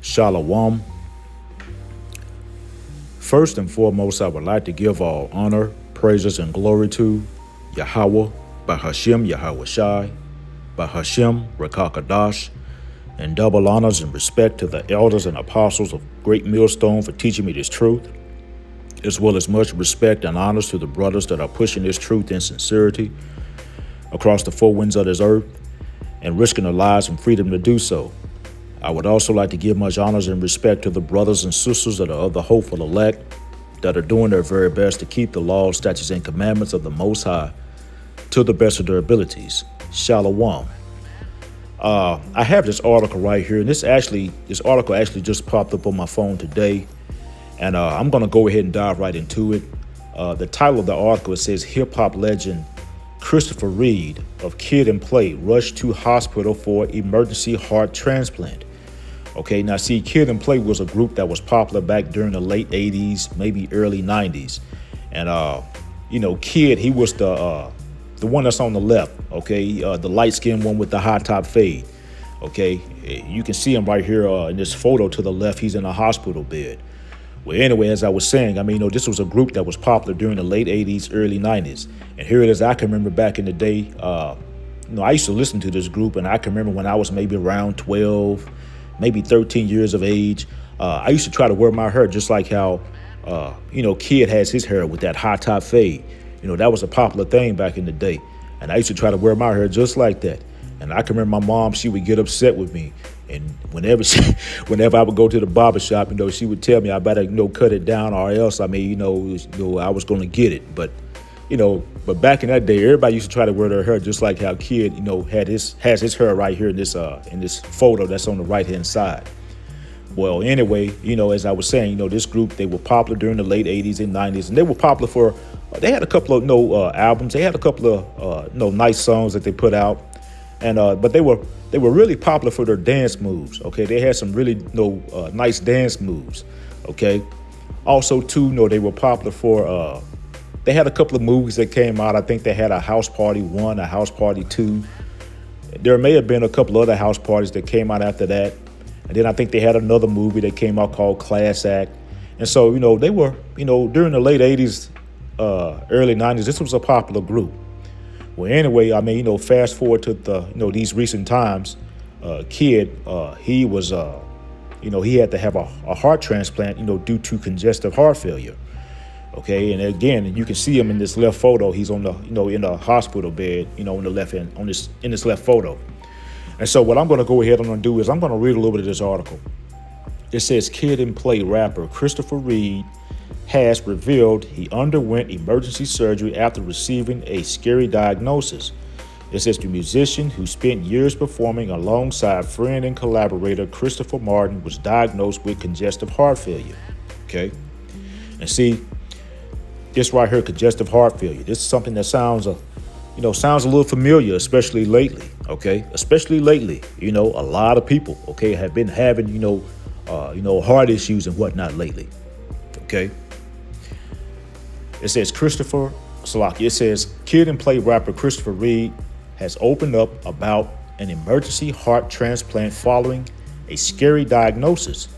Shalom. First and foremost, I would like to give all honor, praises, and glory to Yahweh, Bahashem Yahweh Shai, Bahashem Rakakadash, and double honors and respect to the elders and apostles of Great Millstone for teaching me this truth, as well as much respect and honors to the brothers that are pushing this truth in sincerity across the four winds of this earth and risking their lives and freedom to do so. I would also like to give much honors and respect to the brothers and sisters that are of the hopeful elect that are doing their very best to keep the laws, statutes, and commandments of the Most High to the best of their abilities. Shalom. I have this article right here, and this article actually just popped up on my phone today, and I'm going to go ahead and dive right into it. The title of the article, it says, hip-hop legend Christopher Reed of Kid and Play rushed to hospital for emergency heart transplant. Okay, now see, Kid and Play was a group that was popular back during the late 80s, maybe early 90s. And, Kid, he was the one that's on the left, okay, the light-skinned one with the high-top fade, okay. You can see him right here in this photo to the left. He's in a hospital bed. Well, anyway, as I was saying, this was a group that was popular during the late 80s, early 90s. And here it is. I can remember back in the day, I used to listen to this group, and I can remember when I was maybe around 12, maybe 13 years of age. I used to try to wear my hair just like how, Kid has his hair with that high top fade. That was a popular thing back in the day. And I used to try to wear my hair just like that. And I can remember my mom, she would get upset with me. And whenever I would go to the barber shop, she would tell me I better, cut it down, or else, I was going to get it. But back in that day, everybody used to try to wear their hair just like how Kid, has his hair right here in this photo that's on the right hand side. Well, anyway, as I was saying, this group, they were popular during the late 80s and 90s, and they were popular for. They had a couple of albums. They had a couple of nice songs that they put out, and but they were really popular for their dance moves. Okay, they had some really nice dance moves. Okay, also too, they were popular for. They had a couple of movies that came out. I think they had a House Party 1, a House Party 2. There may have been a couple other house parties that came out after that. And then I think they had another movie that came out called Class Act. And so, they were, during the late 80s, early 90s, this was a popular group. Well, anyway, fast forward to these recent times, Kid, he was, he had to have a heart transplant, due to congestive heart failure. Okay, and again, you can see him in this left photo. He's on the, in the hospital bed, on the left end, in this left photo. And so what I'm going to go ahead and do is I'm going to read a little bit of this article. It says, Kid and Play rapper Christopher Reed has revealed he underwent emergency surgery after receiving a scary diagnosis. It says the musician who spent years performing alongside friend and collaborator Christopher Martin was diagnosed with congestive heart failure. Okay, and see, this right here, congestive heart failure. This is something that sounds a little familiar, especially lately. Okay, especially lately. A lot of people, have been having, heart issues and whatnot lately. Okay. It says It says Kid and Play rapper Christopher Reed has opened up about an emergency heart transplant following a scary diagnosis.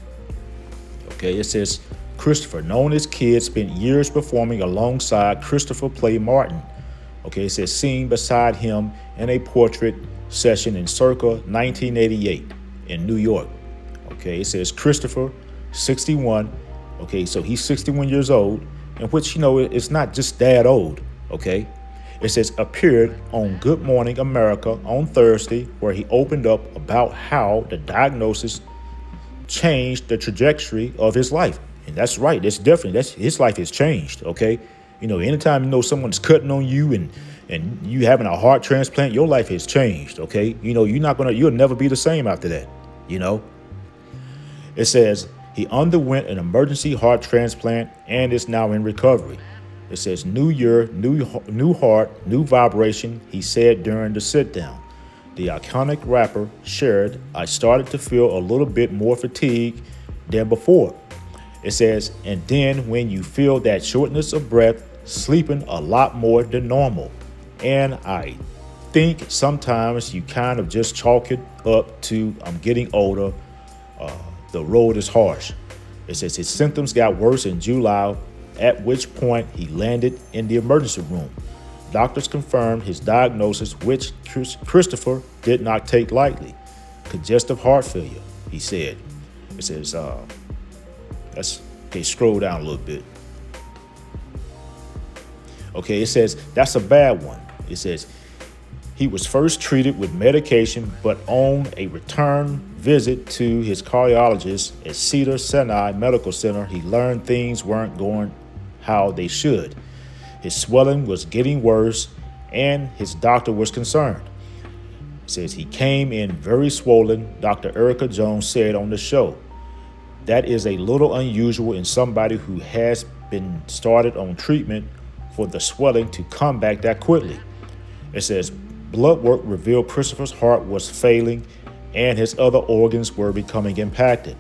Okay, it says Christopher, known as Kid, spent years performing alongside Christopher Play Martin. Okay, it says seen beside him in a portrait session in circa 1988 in New York. Okay, it says Christopher, 61. Okay, so he's 61 years old, in which, it's not just that old. Okay, it says appeared on Good Morning America on Thursday, where he opened up about how the diagnosis changed the trajectory of his life. And that's right. That's different. His life has changed. Okay. Anytime, someone's cutting on you and you having a heart transplant, your life has changed. Okay. You'll never be the same after that. It says he underwent an emergency heart transplant and is now in recovery. It says new year, new heart, new vibration, he said during the sit down. The iconic rapper shared, I started to feel a little bit more fatigue than before. It says, and then when you feel that shortness of breath, sleeping a lot more than normal. And I think sometimes you kind of just chalk it up to I'm getting older. The road is harsh. It says his symptoms got worse in July, at which point he landed in the emergency room. Doctors confirmed his diagnosis, which Christopher did not take lightly. Congestive heart failure, he said. It says, scroll down a little bit. Okay, it says, that's a bad one. It says, he was first treated with medication, but on a return visit to his cardiologist at Cedars-Sinai Medical Center, he learned things weren't going how they should. His swelling was getting worse, and his doctor was concerned. It says he came in very swollen, Dr. Erica Jones said on the show. That is a little unusual in somebody who has been started on treatment for the swelling to come back that quickly. It says blood work revealed Christopher's heart was failing and his other organs were becoming impacted.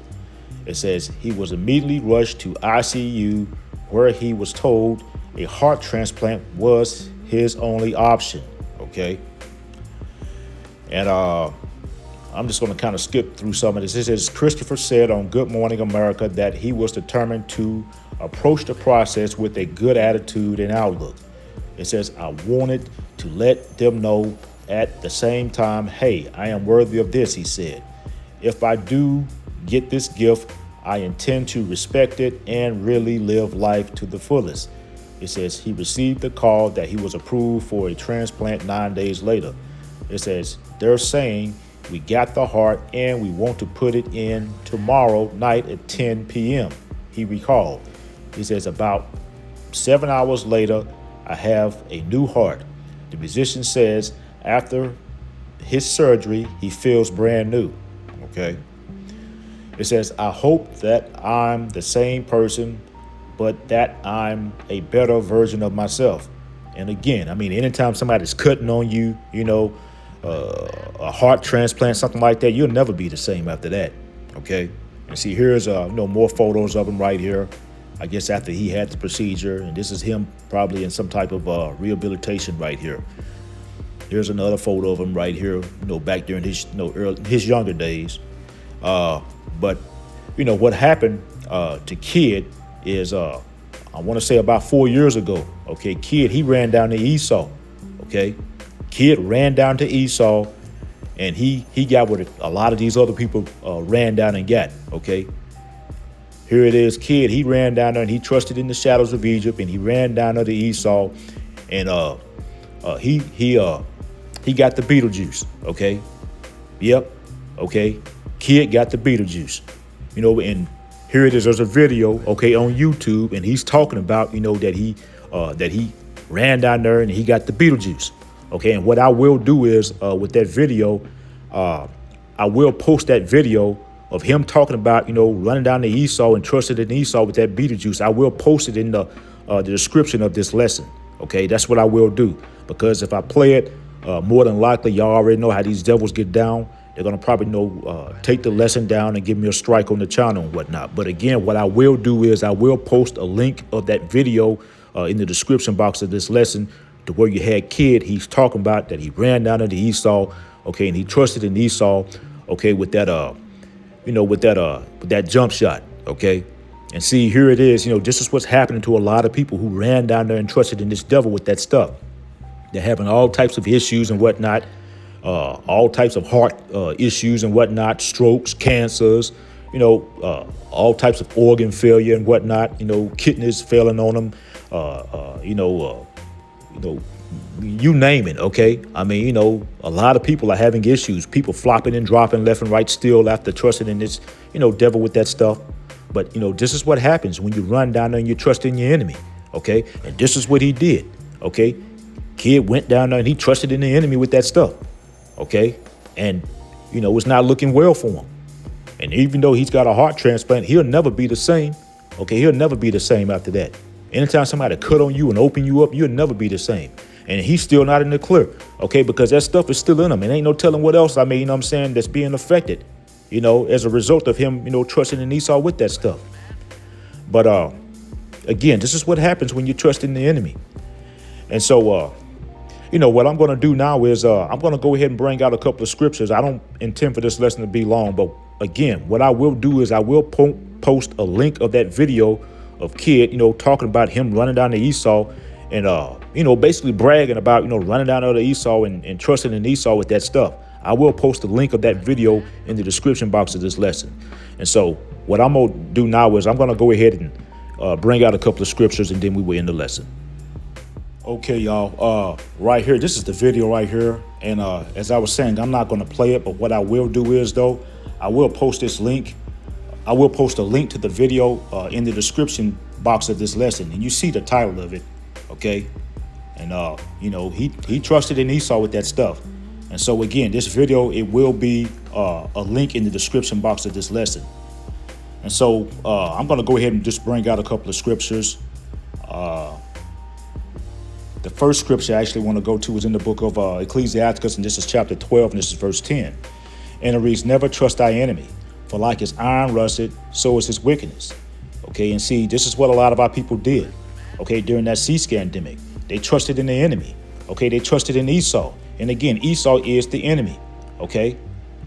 It says he was immediately rushed to ICU where he was told a heart transplant was his only option. Okay. And I'm just going to kind of skip through some of this. It says Christopher said on Good Morning America that he was determined to approach the process with a good attitude and outlook. It says, I wanted to let them know at the same time, hey, I am worthy of this, he said. If I do get this gift, I intend to respect it and really live life to the fullest. It says he received the call that he was approved for a transplant 9 days later. It says they're saying we got the heart and we want to put it in tomorrow night at 10 p.m., he recalled. He says about 7 hours later, I have a new heart. The musician says after his surgery, he feels brand new. Okay. It says, I hope that I'm the same person, but that I'm a better version of myself. And again, I mean, anytime somebody's cutting on you, a heart transplant, something like that, you'll never be the same after that. Okay. And see, here's more photos of him right here. I guess after he had the procedure, and this is him probably in some type of rehabilitation right here. Here's another photo of him right here, back during his, his younger days. But what happened to Kid is, I want to say about 4 years ago. Okay, Kid, he ran down to Esau. Okay, Kid ran down to Esau, and he got what a lot of these other people ran down and got. Okay. Here it is, Kid. He ran down there and he trusted in the shadows of Egypt, and he ran down there to Esau, and he got the BeetleJuice. Okay, yep. Okay, Kid got the BeetleJuice. And here it is. There's a video, okay, on YouTube, and he's talking about that he ran down there and he got the BeetleJuice. Okay, and what I will do is with that video, I will post that video of him talking about, running down to Esau and trusted in Esau with that BeetleJuice. I will post it in the description of this lesson. Okay, that's what I will do. Because if I play it, more than likely, y'all already know how these devils get down. They're going to probably take the lesson down and give me a strike on the channel and whatnot. But again, what I will do is I will post a link of that video in the description box of this lesson to where you had Kid. He's talking about that he ran down to Esau. Okay, and he trusted in Esau. Okay, with that with that jump shot. Okay. And see, here it is. This is what's happening to a lot of people who ran down there and trusted in this devil with that stuff. They're having all types of issues and whatnot, all types of heart issues and whatnot, strokes, cancers, all types of organ failure and whatnot, kidneys failing on them, you name it. Okay. I mean, a lot of people are having issues, people flopping and dropping left and right still after trusting in this, devil with that stuff. But, this is what happens when you run down there and you trust in your enemy. Okay. And this is what he did. Okay. Kid went down there and he trusted in the enemy with that stuff. Okay. And, it's not looking well for him. And even though he's got a heart transplant, he'll never be the same. Okay. He'll never be the same after that. Anytime somebody cut on you and open you up, you'll never be the same. And he's still not in the clear. Okay. Because that stuff is still in him. And ain't no telling what else, that's being affected, as a result of him, trusting in Esau with that stuff. But again, this is what happens when you trust in the enemy. And so, what I'm going to do now is I'm going to go ahead and bring out a couple of scriptures. I don't intend for this lesson to be long, but again, what I will do is I will post a link of that video of kid, talking about him running down to Esau and, basically bragging about, running down to Esau and trusting in Esau with that stuff. I will post a link of that video in the description box of this lesson. And so what I'm going to do now is I'm going to go ahead and bring out a couple of scriptures, and then we will end the lesson. Okay, y'all, right here, this is the video right here. And as I was saying, I'm not going to play it, but what I will do is, though, I will post this link. I will post a link to the video in the description box of this lesson, and you see the title of it, okay? And, he trusted in Esau with that stuff. And so, again, this video, it will be a link in the description box of this lesson. And so I'm going to go ahead and just bring out a couple of scriptures. The first scripture I actually want to go to is in the book of Ecclesiastes, and this is chapter 12, and this is verse 10. And it reads, never trust thy enemy, for like his iron rusted, so is his wickedness. Okay, and see, this is what a lot of our people did, okay, during that sea-scandemic. They trusted in the enemy, okay, they trusted in Esau. And again, Esau is the enemy, okay?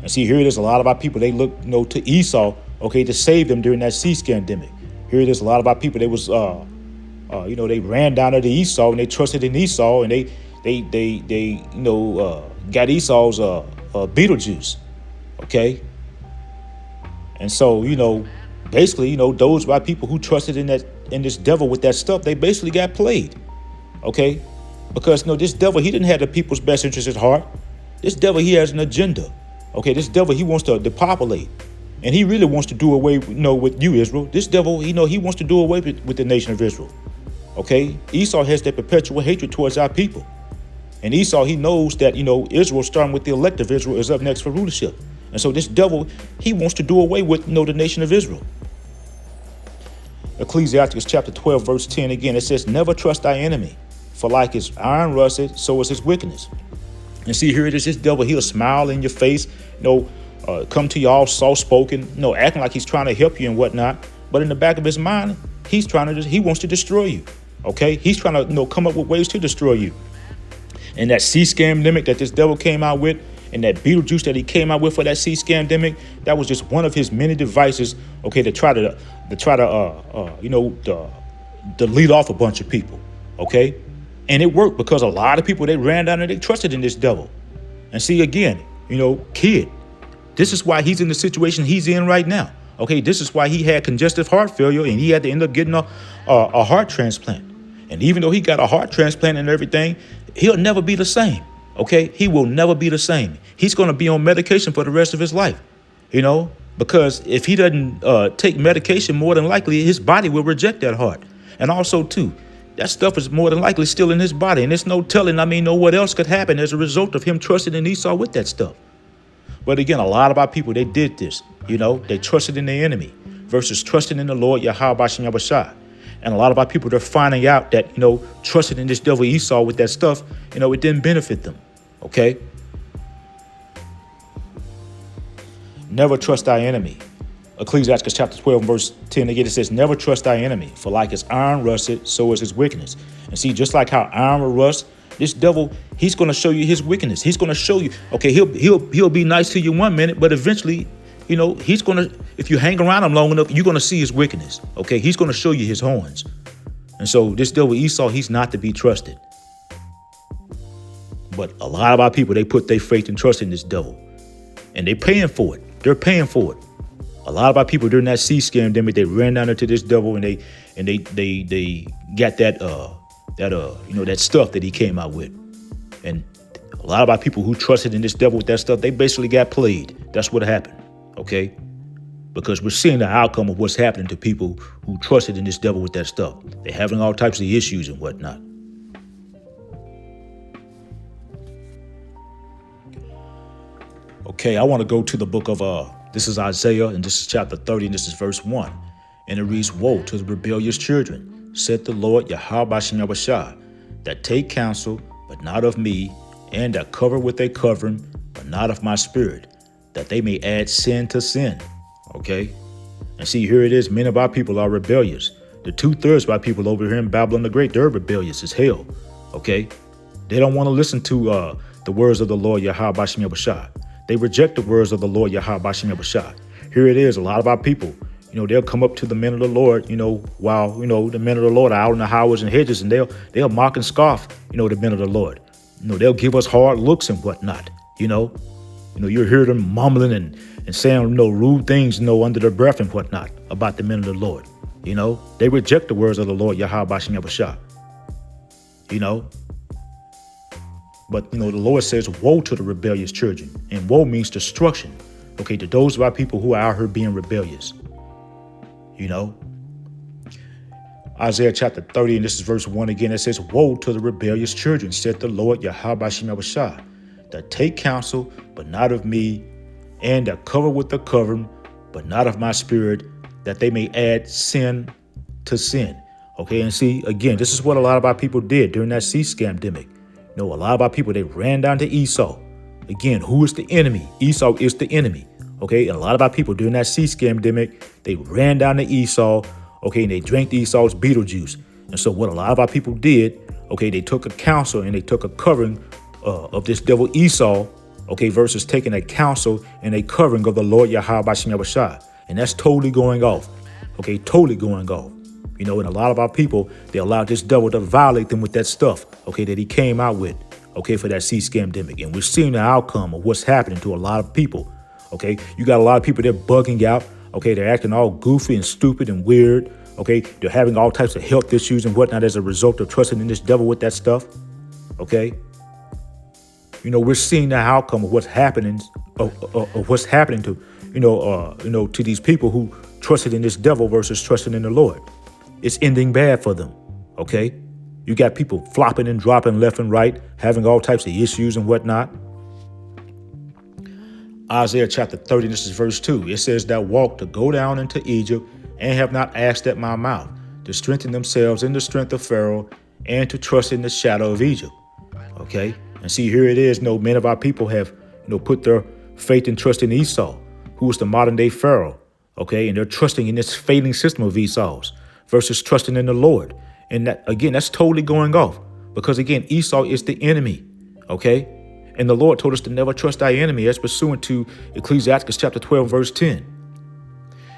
And see, here it is, a lot of our people, they look, to Esau, okay, to save them during that sea-scandemic. Here it is, a lot of our people, they was, they ran down to Esau and they trusted in Esau, and they got Esau's BeetleJuice, okay? And so, basically, those by people who trusted in this devil with that stuff, they basically got played, okay? Because, this devil, he didn't have the people's best interest at heart. This devil, he has an agenda, okay? This devil, he wants to depopulate, and he really wants to do away, with you, Israel. This devil, he wants to do away with the nation of Israel, okay? Esau has that perpetual hatred towards our people. And Esau, he knows that, Israel, starting with the elect of Israel, is up next for rulership. And so this devil, he wants to do away with, the nation of Israel. Ecclesiastes chapter 12, verse 10, again, it says, never trust thy enemy, for like his iron rusted, so is his wickedness. And see, here it is, this devil, he'll smile in your face, come to you all soft-spoken, acting like he's trying to help you and whatnot. But in the back of his mind, he wants to destroy you, okay? He's trying to, come up with ways to destroy you. And that sea-scandemic that this devil came out with, and that BeetleJuice that he came out with for that sea-scandemic, that was just one of his many devices, okay, to try to lead off a bunch of people, okay? And it worked because a lot of people, they ran down and they trusted in this devil. And see, again, kid, this is why he's in the situation he's in right now, okay? This is why he had congestive heart failure, and he had to end up getting a heart transplant. And even though he got a heart transplant and everything, he'll never be the same. Okay, he will never be the same. He's going to be on medication for the rest of his life, because if he doesn't take medication, more than likely his body will reject that heart. And also, too, that stuff is more than likely still in his body. And there's no telling, what else could happen as a result of him trusting in Esau with that stuff. But again, a lot of our people, they did this. They trusted in the enemy versus trusting in the Lord, Yahweh Bashem Yahushua. And a lot of our people, they're finding out that, trusting in this devil Esau with that stuff, it didn't benefit them, okay? Never trust thy enemy. Ecclesiastes chapter 12, verse 10, again, it says, never trust thy enemy, for like his iron rusted, so is his wickedness. And see, just like how iron will rust, this devil, he's going to show you his wickedness. He's going to show you, okay, he'll be nice to you one minute, but eventually, he's going to, if you hang around him long enough, you're going to see his wickedness. Okay, he's going to show you his horns. And so this devil Esau, he's not to be trusted. But a lot of our people, they put their faith and trust in this devil. And they're paying for it. They're paying for it. A lot of our people during that sea-scandemic, they ran down into this devil, and they got that stuff that he came out with. And a lot of our people who trusted in this devil with that stuff, they basically got played. That's what happened. Okay, because we're seeing the outcome of what's happening to people who trusted in this devil with that stuff. They're having all types of issues and whatnot. Okay, I want to go to the book of, this is Isaiah, and this is chapter 30, and this is verse 1. And it reads, woe to the rebellious children, said the Lord, Yahweh Bashem Yahushua, that take counsel, but not of me, and that cover with a covering, but not of my spirit, that they may add sin to sin. Okay? And see, here it is. Many of our people are rebellious. The 2/3 of our people over here in Babylon the Great, they're rebellious as hell. Okay? They don't want to listen to the words of the Lord, Yahweh Bashem Yahushua. They reject the words of the Lord, Yahweh Bashem Yahushua. here it is. A lot of our people, they'll come up to the men of the Lord, while, the men of the Lord are out in the highways and hedges, and they'll mock and scoff, the men of the Lord. They'll give us hard looks and whatnot, you'll hear them mumbling and saying, rude things, under their breath and whatnot about the men of the Lord. They reject the words of the Lord, Yahweh Bashem Yahushua. But, the Lord says, woe to the rebellious children. And woe means destruction, to those of our people who are out here being rebellious. Isaiah chapter 30, and this is verse 1 again. It says, woe to the rebellious children, said the Lord, Yahweh Bashem Yahushua, that take counsel, but not of me, and that cover with the covering, but not of my spirit, that they may add sin to sin. And see, again, this is what a lot of our people did during that sea scamdemic. A lot of our people, they ran down to Esau. Again, who is the enemy? Esau is the enemy. And a lot of our people during that sea scamdemic, they ran down to Esau. And they drank Esau's BeetleJuice. And so what a lot of our people did, they took a counsel and they took a covering of this devil Esau, versus taking a counsel and a covering of the Lord Yahweh Bashem Yahushua. And that's totally going off. Totally going off. And a lot of our people, they allowed this devil to violate them with that stuff, that he came out with, for that sea scamdemic. And we're seeing the outcome of what's happening to a lot of people. You got a lot of people, they're bugging out. They're acting all goofy and stupid and weird. They're having all types of health issues and whatnot as a result of trusting in this devil with that stuff. We're seeing the outcome of what's happening, of what's happening to, to these people who trusted in this devil versus trusting in the Lord. It's ending bad for them. You got people flopping and dropping left and right, having all types of issues and whatnot. Isaiah chapter 30, this is verse 2. It says, that walk to go down into Egypt and have not asked at my mouth, to strengthen themselves in the strength of Pharaoh and to trust in the shadow of Egypt. And see, here it is. Men of our people have, put their faith and trust in Esau, who is the modern day Pharaoh. And they're trusting in this failing system of Esau's versus trusting in the Lord. And that, again, that's totally going off because, again, Esau is the enemy. And the Lord told us to never trust thy enemy, as pursuant to Ecclesiastes chapter 12, verse 10.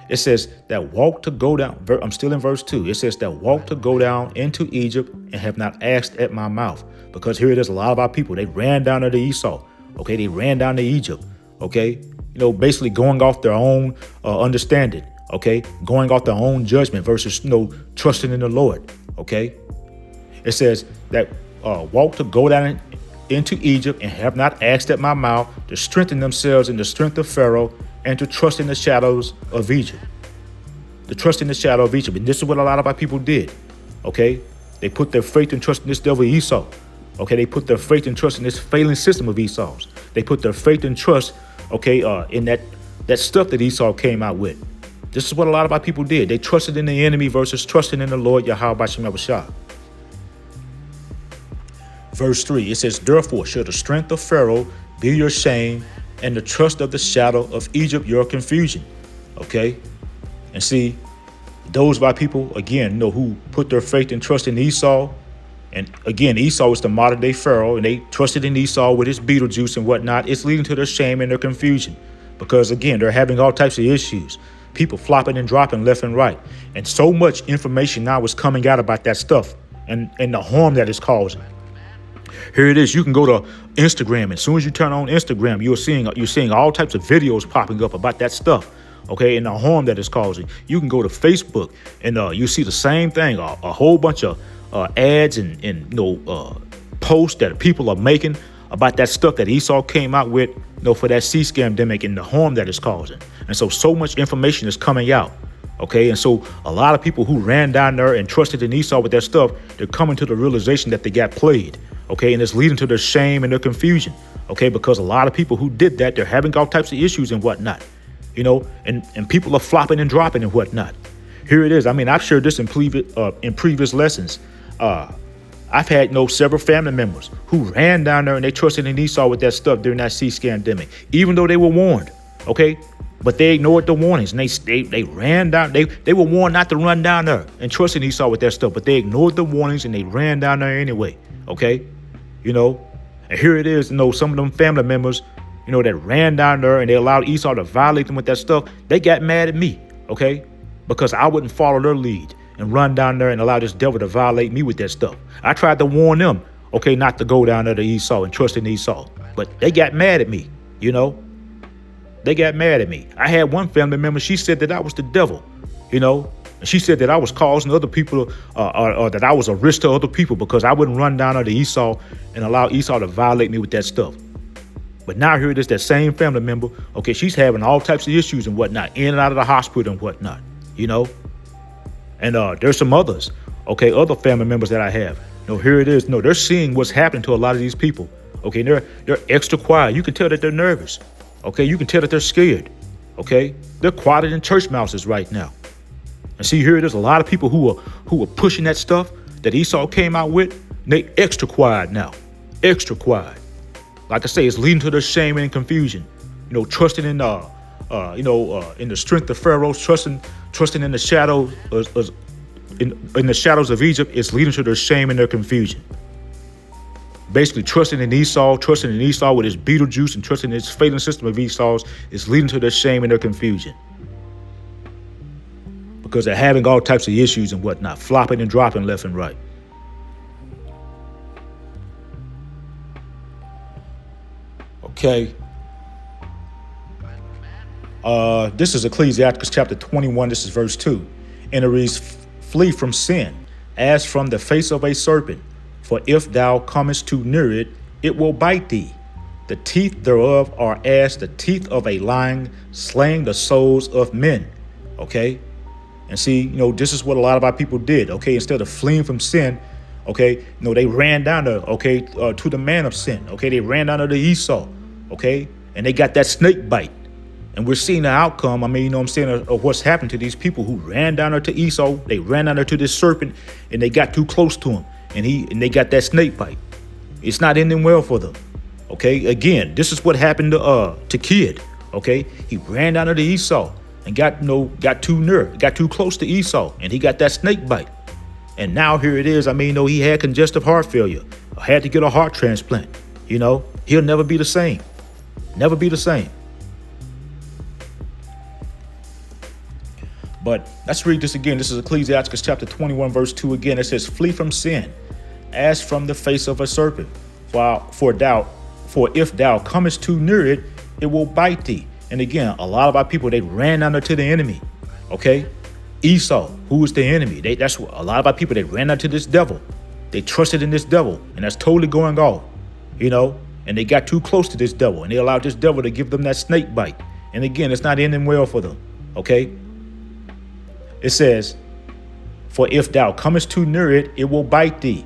It says that walk to go down. I'm still in verse 2. It says that walk to go down into Egypt and have not asked at my mouth. Because here it is, a lot of our people, they ran down to Esau. They ran down to Egypt. Basically going off their own understanding. Going off their own judgment versus, trusting in the Lord. It says that walk to go down into Egypt and have not asked at my mouth, to strengthen themselves in the strength of Pharaoh and to trust in the shadows of Egypt. To trust in the shadow of Egypt. And this is what a lot of our people did. They put their faith and trust in this devil Esau. They put their faith and trust in this failing system of Esau's. They put their faith and trust, in that stuff that Esau came out with. This is what a lot of our people did. They trusted in the enemy versus trusting in the Lord Yahweh Bashem Yahushua. Verse 3, it says, therefore shall the strength of Pharaoh be your shame, and the trust of the shadow of Egypt your confusion. And see, those of our people, again, who put their faith and trust in Esau. And again, Esau is the modern day Pharaoh, and they trusted in Esau with his BeetleJuice and whatnot. It's leading to their shame and their confusion because, again, they're having all types of issues. People flopping and dropping left and right. And so much information now is coming out about that stuff and the harm that it's causing. Here it is. You can go to Instagram. As soon as you turn on Instagram, you're seeing all types of videos popping up about that stuff. And the harm that it's causing. You can go to Facebook and you see the same thing. A whole bunch of ads and posts that people are making about that stuff that Esau came out with, for that sea scamdemic and the harm that it's causing. And so much information is coming out. And so a lot of people who ran down there and trusted in Esau with that stuff, they're coming to the realization that they got played. And it's leading to their shame and their confusion. Because a lot of people who did that, they're having all types of issues and whatnot. And people are flopping and dropping and whatnot. Here it is. I mean, I've shared this in previous lessons. I've had several family members who ran down there and they trusted in Esau with that stuff during that sea scamdemic, even though they were warned. But they ignored the warnings and they ran down. They were warned not to run down there and trust in Esau with that stuff, but they ignored the warnings and they ran down there anyway. And here it is. Some of them family members, that ran down there and they allowed Esau to violate them with that stuff, they got mad at me, okay? Because I wouldn't follow their lead and run down there and allow this devil to violate me with that stuff. I tried to warn them, okay, not to go down there to Esau and trust in Esau. But they got mad at me, They got mad at me. I had one family member, she said that I was the devil, And she said that I was causing other people, or that I was a risk to other people because I wouldn't run down there to Esau and allow Esau to violate me with that stuff. But now here it is, that same family member, okay, she's having all types of issues and whatnot, in and out of the hospital and whatnot, And there's some others, okay, other family members that I have. Here it is. They're seeing what's happening to a lot of these people. Okay, they're extra quiet. You can tell that they're nervous. Okay, you can tell that they're scared. Okay, they're quieter than church mouses right now. And see, here it is. A lot of people who are pushing that stuff that Esau came out with. They extra quiet now, extra quiet. Like I say, it's leading to their shame and confusion. Trusting in in the strength of Pharaoh, trusting in the shadow in the shadows of Egypt. It's leading to their shame and their confusion. Basically, trusting in Esau with his BeetleJuice and trusting in his failing system of Esau's is leading to their shame and their confusion. Because they're having all types of issues and whatnot, flopping and dropping left and right. Okay. This is Ecclesiastes chapter 21. This is verse 2. And it reads, flee from sin as from the face of a serpent. For if thou comest too near it, it will bite thee. The teeth thereof are as the teeth of a lion, slaying the souls of men. Okay. And see, this is what a lot of our people did. Okay. Instead of fleeing from sin, okay, they ran down there, okay, to the man of sin. Okay. They ran down there to Esau. Okay. And they got that snake bite. And we're seeing the outcome, of what's happened to these people who ran down there to Esau. They ran down there to this serpent and they got too close to him. And they got that snake bite. It's not ending well for them. Okay. Again, this is what happened to Kid. Okay. He ran down there to Esau and got too close to Esau, and he got that snake bite. And now here it is. He had congestive heart failure. Had to get a heart transplant. He'll never be the same. Never be the same. But let's read this again. This is Ecclesiastes chapter 21, verse 2 again. It says, flee from sin as from the face of a serpent. For if thou comest too near it, it will bite thee. And again, a lot of our people, they ran down there to the enemy. Okay. Esau, who is the enemy? That's what a lot of our people, they ran down to this devil. They trusted in this devil, and that's totally going off, and they got too close to this devil, and they allowed this devil to give them that snake bite. And again, it's not ending well for them. Okay. It says, for if thou comest too near it, it will bite thee.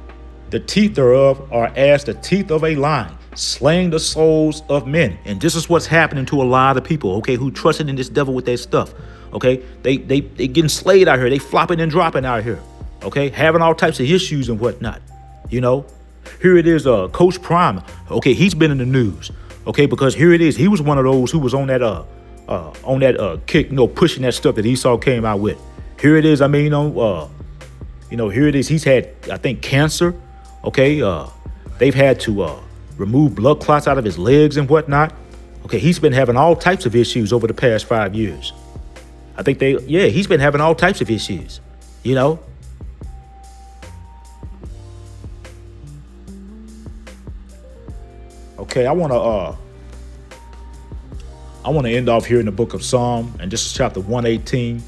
The teeth thereof are as the teeth of a lion, slaying the souls of men. And this is what's happening to a lot of people, okay, who trusted in this devil with their stuff. Okay, they getting slayed out here. They flopping and dropping out here. Okay, having all types of issues and whatnot. Here it is, Coach Prime. Okay, he's been in the news. Okay, because here it is. He was one of those who was on that kick, pushing that stuff that Esau came out with. Here it is. Here it is. He's had, I think, cancer. Okay. They've had to remove blood clots out of his legs and whatnot. Okay. He's been having all types of issues over the past 5 years. I think he's been having all types of issues, Okay. I want to end off here in the book of Psalm, and this is chapter 118.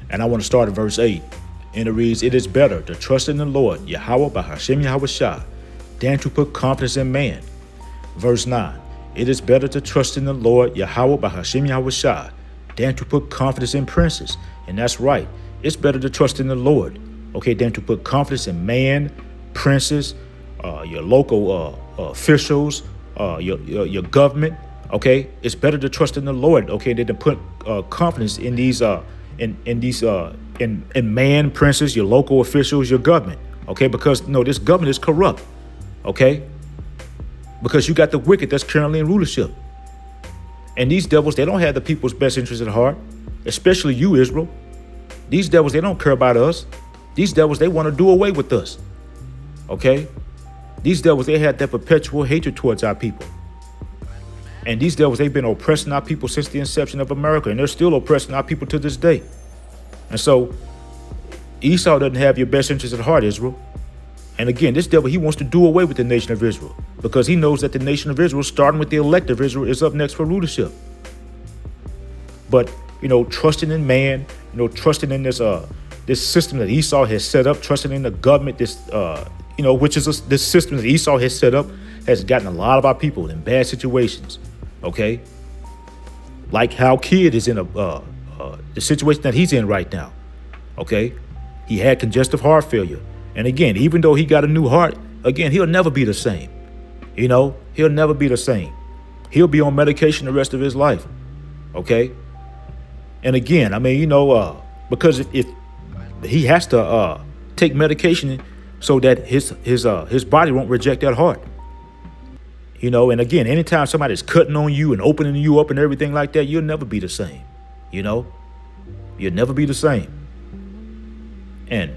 And I want to start at verse 8. And it reads, it is better to trust in the Lord, Yahweh by Hashem Yahweh Shai, than to put confidence in man. Verse 9. It is better to trust in the Lord, Yahweh by Hashem Yahweh Shai, than to put confidence in princes. And that's right. It's better to trust in the Lord, okay, than to put confidence in man, princes, your local officials, your government. Okay. It's better to trust in the Lord, okay, than to put confidence in these in man, princes, your local officials, your government. Okay, because this government is corrupt. Okay, because you got the wicked that's currently in rulership, and these devils, they don't have the people's best interest at heart, especially you, Israel. These devils, they don't care about us. These devils, they want to do away with us. Okay, these devils, they have that perpetual hatred towards our people. And these devils, they've been oppressing our people since the inception of America, and they're still oppressing our people to this day. And so Esau doesn't have your best interest at heart, Israel. And again, this devil, he wants to do away with the nation of Israel because he knows that the nation of Israel, starting with the elect of Israel, is up next for rulership. But, trusting in man, trusting in this system that Esau has set up, trusting in the government, which is this system that Esau has set up, has gotten a lot of our people in bad situations. Okay, like how Kid is in the situation that he's in right now. Okay, he had congestive heart failure, and again, even though he got a new heart, again, he'll never be the same. He'll never be the same. He'll be on medication the rest of his life. Okay, and again, because if he has to take medication so that his body won't reject that heart. And again, anytime somebody's cutting on you and opening you up and everything like that, you'll never be the same. You'll never be the same. And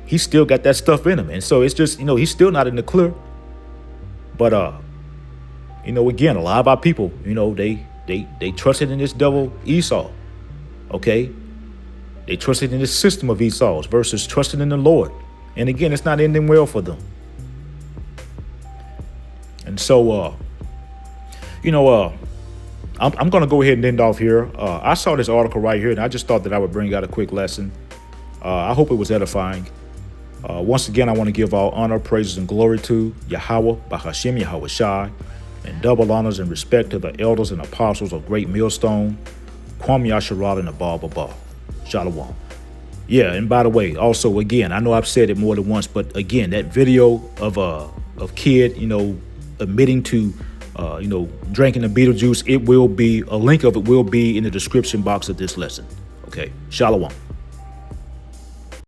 he's still got that stuff in him. And so it's just, he's still not in the clear. But, again, a lot of our people, they trusted in this devil Esau. Okay? They trusted in this system of Esau's versus trusting in the Lord. And again, it's not ending well for them. And so, I'm going to go ahead and end off here. I saw this article right here, and I just thought that I would bring out a quick lesson. I hope it was edifying. Once again, I want to give all honor, praises, and glory to Yahweh, Bahashim Yahweh Shai, and double honors and respect to the elders and apostles of Great Millstone, Kwam Yasharal and Abal Baba. Shalom. Yeah, and by the way, also, again, I know I've said it more than once, but again, that video of Kid, admitting to, drinking the BeetleJuice, a link of it will be in the description box of this lesson. Okay, Shalom.